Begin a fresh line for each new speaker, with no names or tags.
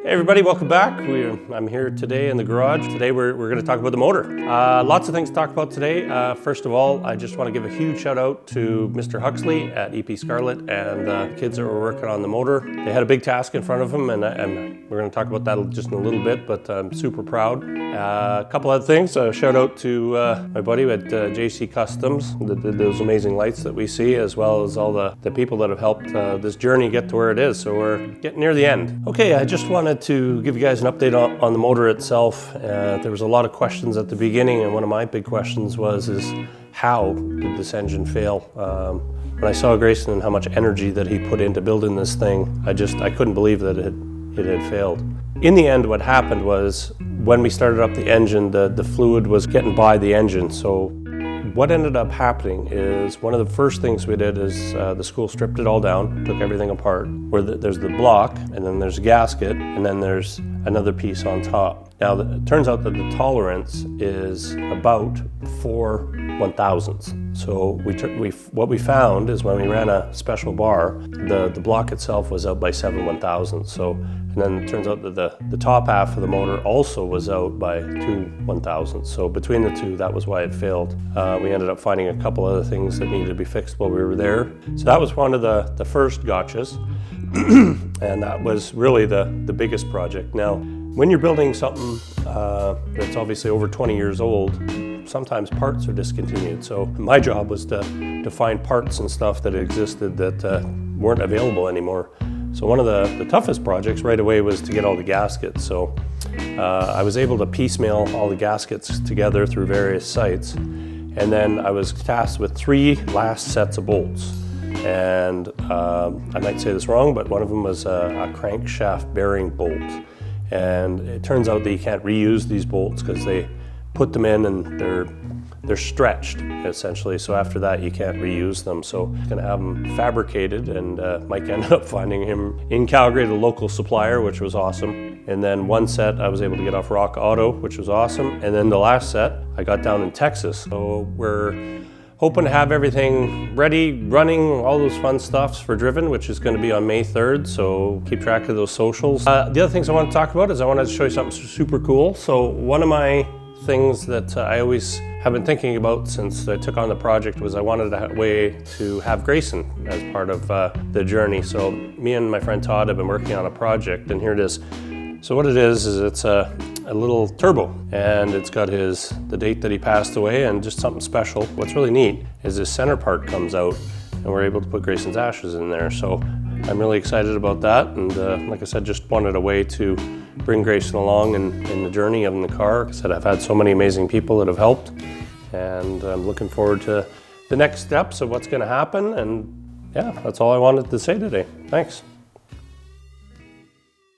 Hey everybody, welcome back. I'm here today in the garage. Today we're going to talk about the motor. Lots of things to talk about today. First of all, I just want to give a huge shout out to Mr. Huxley at EP Scarlett and the kids that were working on the motor. They had a big task in front of them, and we're going to talk about that just in a little bit, but I'm super proud. A couple other things. Shout out to my buddy at JC Customs, those amazing lights that we see, as well as all the people that have helped this journey get to where it is. So we're getting near the end. Okay, I just wanted to give you guys an update on the motor itself. There was a lot of questions at the beginning, and one of my big questions is how did this engine fail? When I saw Grayson and how much energy that he put into building this thing, I couldn't believe that it had failed. In the end, what happened was when we started up the engine, the fluid was getting by the engine. So what ended up happening is one of the first things we did is the school stripped it all down, took everything apart, where there's the block, and then there's a gasket, and then there's another piece on top. Now, it turns out that the tolerance is about 4 1,000ths. So what we found is when we ran a special bar, the block itself was out by 7 1,000ths. So, and then it turns out that the top half of the motor also was out by 2 1,000ths. So between the two, that was why it failed. We ended up finding a couple other things that needed to be fixed while we were there. So that was one of the first gotchas. And that was really the biggest project. Now, when you're building something that's obviously over 20 years old, sometimes parts are discontinued. So my job was to find parts and stuff that existed that weren't available anymore. So one of the toughest projects right away was to get all the gaskets. So I was able to piecemeal all the gaskets together through various sites. And then I was tasked with 3 last sets of bolts. And I might say this wrong, but one of them was a crankshaft bearing bolt. And it turns out that you can't reuse these bolts because they put them in and they're stretched essentially. So after that you can't reuse them. So I'm gonna have them fabricated, and Mike ended up finding him in Calgary at a local supplier, which was awesome. And then one set I was able to get off Rock Auto, which was awesome. And then the last set I got down in Texas. So we're hoping to have everything ready, running, all those fun stuffs for Driven, which is going to be on May 3rd, so keep track of those socials. The other things I want to talk about is I wanted to show you something super cool. So one of my things that I always have been thinking about since I took on the project was I wanted a way to have Grayson as part of the journey. So me and my friend Todd have been working on a project, and here it is. So what it is it's a little turbo, and it's got the date that he passed away and just something special. What's really neat is this center part comes out, and we're able to put Grayson's ashes in there. So I'm really excited about that, and like I said, just wanted a way to bring Grayson along in the journey of the car. Like I said, I've had so many amazing people that have helped, and I'm looking forward to the next steps of what's going to happen. And yeah, that's all I wanted to say today. Thanks.